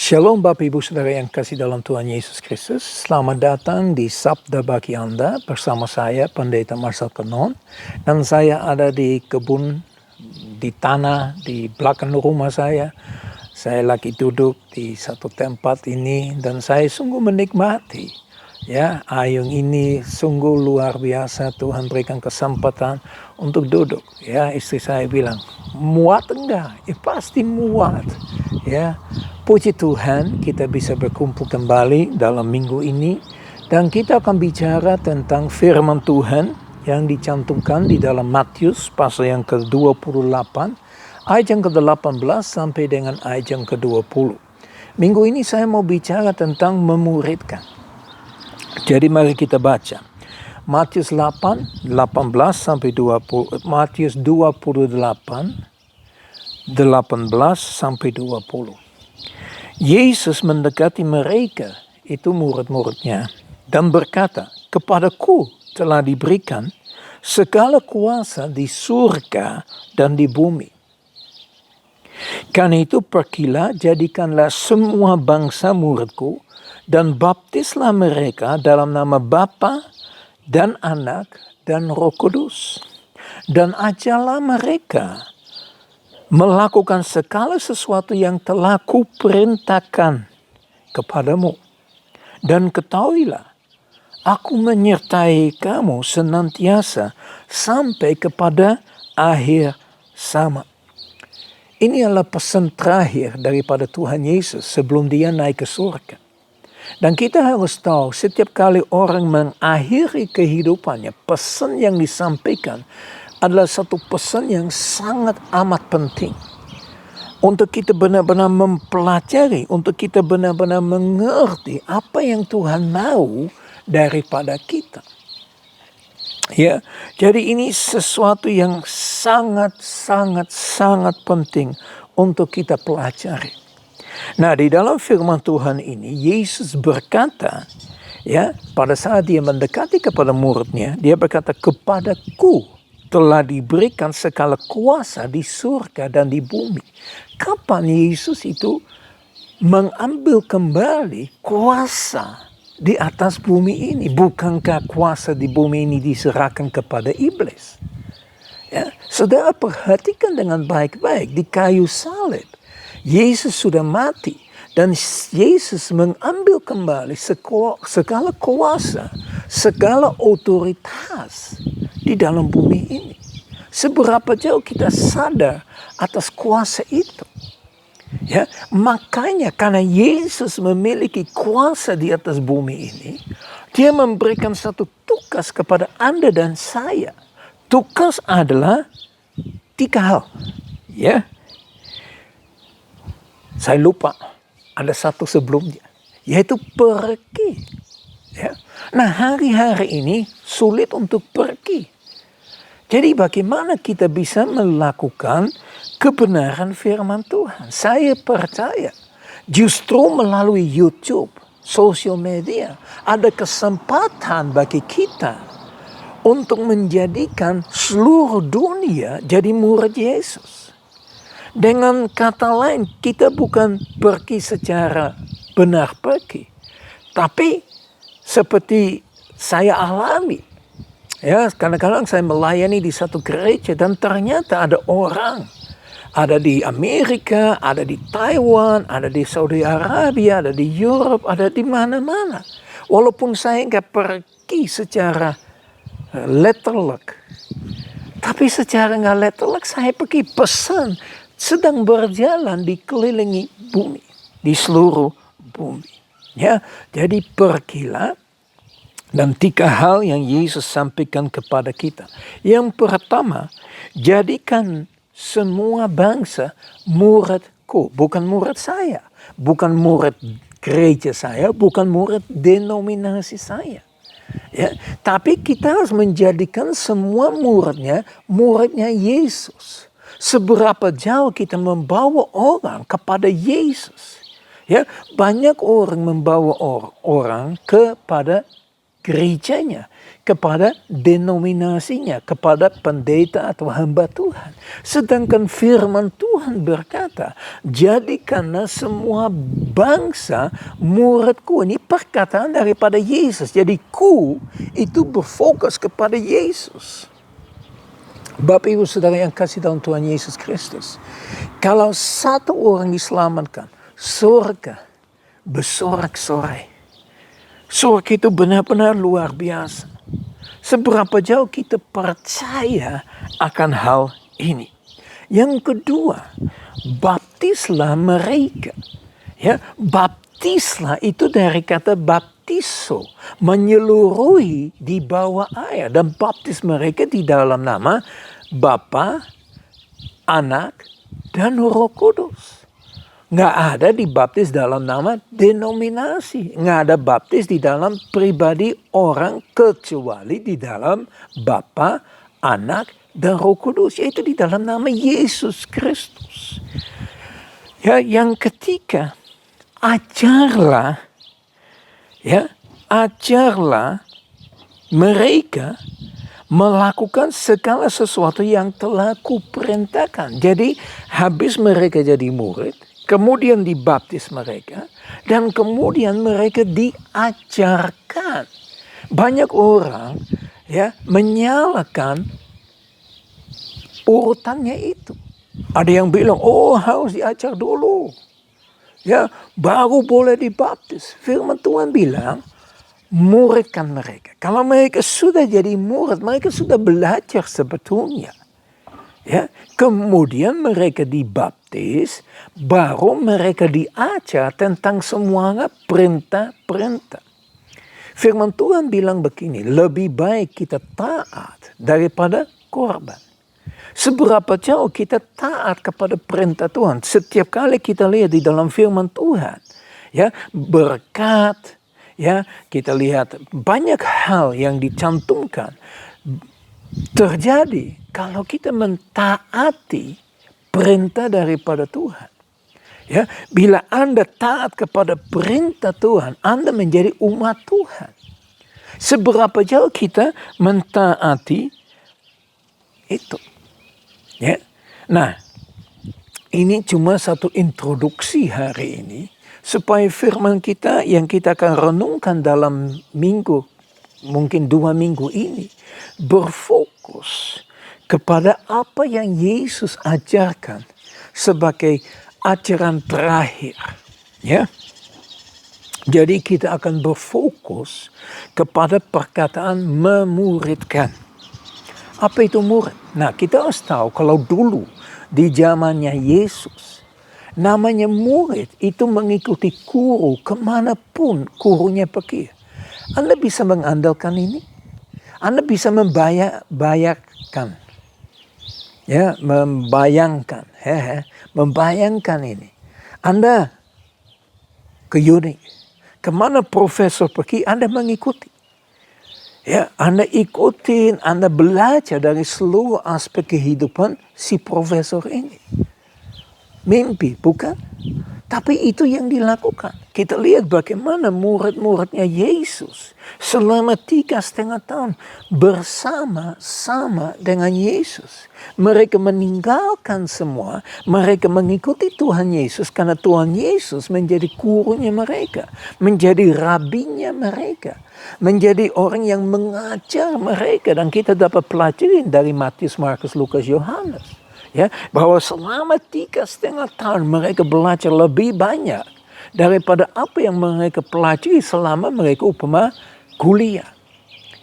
Shalom Bapak Ibu Saudara yang kasih dalam Tuhan Yesus Kristus. Selamat datang di Sabda Bagi Anda bersama saya Pendeta Marcel Kenon. Dan saya ada di kebun, di tanah, di belakang rumah saya. Saya lagi duduk di satu tempat ini dan saya sungguh menikmati. Ya, ayung ini sungguh luar biasa. Tuhan berikan kesempatan untuk duduk. Ya, istri saya bilang, muat enggak? Pasti muat. Ya, puji Tuhan kita bisa berkumpul kembali dalam minggu ini. Dan kita akan bicara tentang firman Tuhan yang dicantumkan di dalam Matius pasal yang ke-28. Ayat yang ke-18 sampai dengan ayat yang ke-20. Minggu ini saya mau bicara tentang memuridkan. Jadi mari kita baca. Matius 8, 18 sampai 20. Matius 28, 18 sampai 20. Yesus mendekati mereka, itu murid-muridnya, dan berkata, "Kepadaku telah diberikan segala kuasa di surga dan di bumi. Karena itu pergilah, jadikanlah semua bangsa muridku, dan baptislah mereka dalam nama Bapa dan Anak dan Roh Kudus. Dan ajarlah mereka melakukan segala sesuatu yang telah kuperintahkan kepadamu. Dan ketahuilah, aku menyertai kamu senantiasa sampai kepada akhir zaman." Ini adalah pesan terakhir daripada Tuhan Yesus sebelum dia naik ke surga. Dan kita harus tahu setiap kali orang mengakhiri kehidupannya, pesan yang disampaikan adalah satu pesan yang sangat amat penting. Untuk kita benar-benar mempelajari, untuk kita benar-benar mengerti apa yang Tuhan mau daripada kita. Ya, jadi ini sesuatu yang sangat penting untuk kita pelajari. Nah, di dalam firman Tuhan ini, Yesus berkata, ya, pada saat dia mendekati kepada muridnya, dia berkata, "Kepadaku telah diberikan segala kuasa di surga dan di bumi." Kapan Yesus itu mengambil kembali kuasa di atas bumi ini? Bukankah kuasa di bumi ini diserahkan kepada iblis? Ya, saudara perhatikan dengan baik-baik di kayu salib. Yesus sudah mati dan Yesus mengambil kembali segala kuasa, segala otoritas di dalam bumi ini. Seberapa jauh kita sadar atas kuasa itu? Ya, makanya karena Yesus memiliki kuasa di atas bumi ini, dia memberikan satu tugas kepada Anda dan saya. Tugas adalah 3 hal. Ya. Saya lupa, ada satu sebelumnya, yaitu pergi. Ya. Nah, hari-hari ini sulit untuk pergi. Jadi bagaimana kita bisa melakukan kebenaran firman Tuhan? Saya percaya justru melalui YouTube, sosial media, ada kesempatan bagi kita untuk menjadikan seluruh dunia jadi murid Yesus. Dengan kata lain, kita bukan pergi secara benar pergi, tapi seperti saya alami. Ya, kadang-kadang saya melayani di satu gereja dan ternyata ada orang, ada di Amerika, ada di Taiwan, ada di Saudi Arabia, ada di Europe, ada di mana-mana. Walaupun saya nggak pergi secara letter luck, tapi secara nggak letter luck saya pergi pesan. Sedang berjalan dikelilingi bumi, di seluruh bumi. Ya, jadi pergilah, dan 3 hal yang Yesus sampaikan kepada kita. Yang pertama, jadikan semua bangsa muridku, bukan murid saya, bukan murid gereja saya, bukan murid denominasi saya. Ya, tapi kita harus menjadikan semua muridnya Yesus. Seberapa jauh kita membawa orang kepada Yesus. Ya, banyak orang membawa orang kepada gerejanya, kepada denominasinya, kepada pendeta atau hamba Tuhan. Sedangkan firman Tuhan berkata, jadikanlah semua bangsa muridku. Ini perkataan daripada Yesus. Jadi ku itu berfokus kepada Yesus. Bapak Ibu Saudara yang kasih dalam Tuhan Yesus Kristus. Kalau satu orang diselamatkan, surga bersorak-sorai. Surga itu benar-benar luar biasa. Seberapa jauh kita percaya akan hal ini. Yang kedua, baptislah mereka. Ya, baptislah itu dari kata baptiso, menyeluruhi di bawah air, dan baptis mereka di dalam nama Bapa, Anak, dan Roh Kudus. Nggak ada dibaptis dalam nama denominasi. Nggak ada baptis di dalam pribadi orang kecuali di dalam Bapa, Anak, dan Roh Kudus. Yaitu di dalam nama Yesus Kristus. Ya, yang ketiga, ajarlah mereka melakukan segala sesuatu yang telah kuperintahkan. Jadi habis mereka jadi murid, kemudian dibaptis mereka, dan kemudian mereka diajarkan. Banyak orang menyalahkan urutannya itu. Ada yang bilang, harus diajar dulu. Ya, baru boleh dibaptis. Firman Tuhan bilang, muridkan mereka. Kalau mereka sudah jadi murid, mereka sudah belajar sebetulnya. Ya, kemudian mereka dibaptis, baru mereka diajar tentang semua perintah-perintah. Firman Tuhan bilang begini, lebih baik kita taat daripada korban. Seberapa jauh kita taat kepada perintah Tuhan. Setiap kali kita lihat di dalam firman Tuhan, ya, berkat, ya, kita lihat banyak hal yang dicantumkan terjadi kalau kita mentaati perintah daripada Tuhan. Ya, bila Anda taat kepada perintah Tuhan, Anda menjadi umat Tuhan. Seberapa jauh kita mentaati itu. Ya. Nah, ini cuma satu introduksi hari ini supaya firman kita yang kita akan renungkan dalam minggu, mungkin 2 minggu ini, berfokus kepada apa yang Yesus ajarkan sebagai ajaran terakhir. Ya. Jadi kita akan berfokus kepada perkataan memuridkan. Apa itu murid? Nah, kita harus tahu kalau dulu di zamannya Yesus, namanya murid itu mengikuti guru kemanapun gurunya pergi. Anda bisa mengandalkan ini? Anda bisa membayangkan ini. Anda ke Unik, kemana profesor pergi, Anda mengikuti. Ya, Anda ikutin, Anda belajar dari seluruh aspek kehidupan si profesor ini. Mimpi, bukan? Tapi itu yang dilakukan. Kita lihat bagaimana murid-muridnya Yesus selama 3,5 tahun bersama-sama dengan Yesus. Mereka meninggalkan semua, mereka mengikuti Tuhan Yesus karena Tuhan Yesus menjadi gurunya mereka, menjadi rabinya mereka, menjadi orang yang mengajar mereka. Dan kita dapat pelajari dari Matius, Markus, Lukas, Yohanes. Ya, bahwa selama 3,5 tahun mereka belajar lebih banyak daripada apa yang mereka pelajari selama mereka kuliah.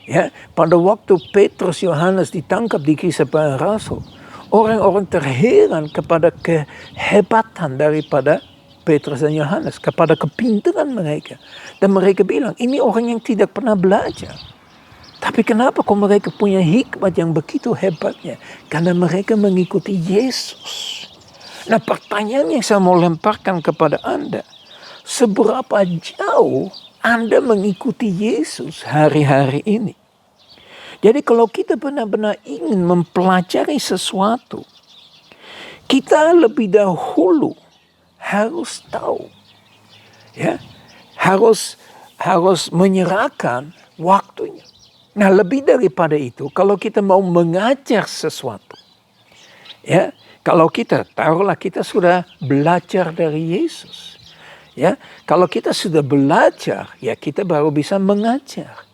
Ya, pada waktu Petrus, Yohanes ditangkap di Kisah Para Rasul, orang-orang terheran kepada kehebatan daripada Petrus dan Yohanes, kepada kepintaran mereka. Dan mereka bilang, ini orang yang tidak pernah belajar. Tapi kenapa kok mereka punya hikmat yang begitu hebatnya? Karena mereka mengikuti Yesus. Nah, pertanyaan yang saya mau lemparkan kepada Anda, seberapa jauh Anda mengikuti Yesus hari-hari ini? Jadi kalau kita benar-benar ingin mempelajari sesuatu, kita lebih dahulu harus tahu, ya, harus menyerahkan waktunya. Nah, lebih daripada itu, kalau kita mau mengajar sesuatu, ya, kalau kita taruhlah kita sudah belajar dari Yesus, ya, kalau kita sudah belajar, ya kita baru bisa mengajar.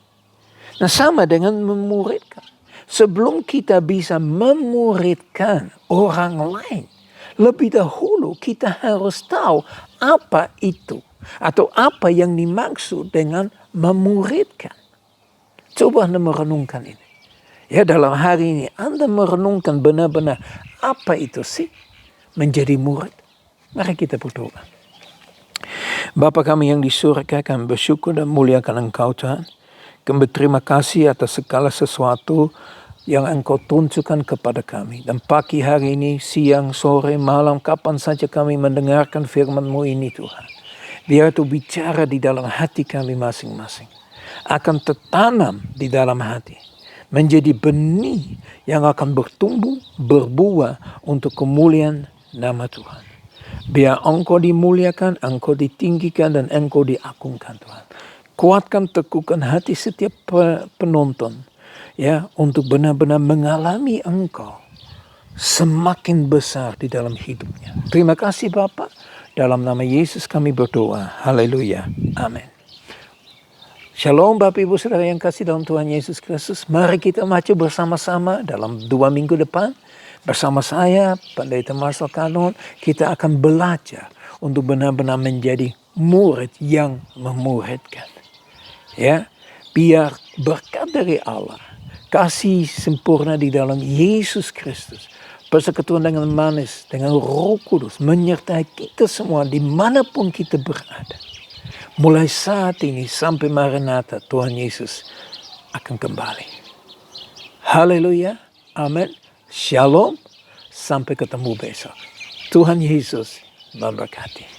Nah, sama dengan memuridkan. Sebelum kita bisa memuridkan orang lain, lebih dahulu kita harus tahu apa itu atau apa yang dimaksud dengan memuridkan. Coba Anda merenungkan ini. Ya, dalam hari ini Anda merenungkan benar-benar apa itu sih menjadi murid. Mari kita berdoa. Bapa kami yang di surga, kami bersyukur dan muliakan Engkau Tuhan. Kami berterima kasih atas segala sesuatu yang Engkau tunjukkan kepada kami. Dan pagi hari ini, siang, sore, malam, kapan saja kami mendengarkan firman-Mu ini Tuhan. Biar itu bicara di dalam hati kami masing-masing. Akan tertanam di dalam hati. Menjadi benih yang akan bertumbuh, berbuah untuk kemuliaan nama Tuhan. Biar Engkau dimuliakan, Engkau ditinggikan, dan Engkau diagungkan Tuhan. Kuatkan, teguhkan hati setiap penonton, ya, untuk benar-benar mengalami Engkau semakin besar di dalam hidupnya. Terima kasih Bapa. Dalam nama Yesus kami berdoa. Haleluya. Amin. Shalom Bapak Ibu Saudara yang kasih dalam Tuhan Yesus Kristus. Mari kita maju bersama-sama dalam 2 minggu depan. Bersama saya, Pendeta Marcel Kanon, kita akan belajar untuk benar-benar menjadi murid yang memuridkan. Ya, biar berkat dari Allah, kasih sempurna di dalam Yesus Kristus, persekutuan dengan manis, dengan Roh Kudus, menyertai kita semua dimanapun kita berada. Mulai saat ini sampai Maranatha, Tuhan Yesus akan kembali. Haleluya, amin, shalom, sampai ketemu besok. Tuhan Yesus memberkati.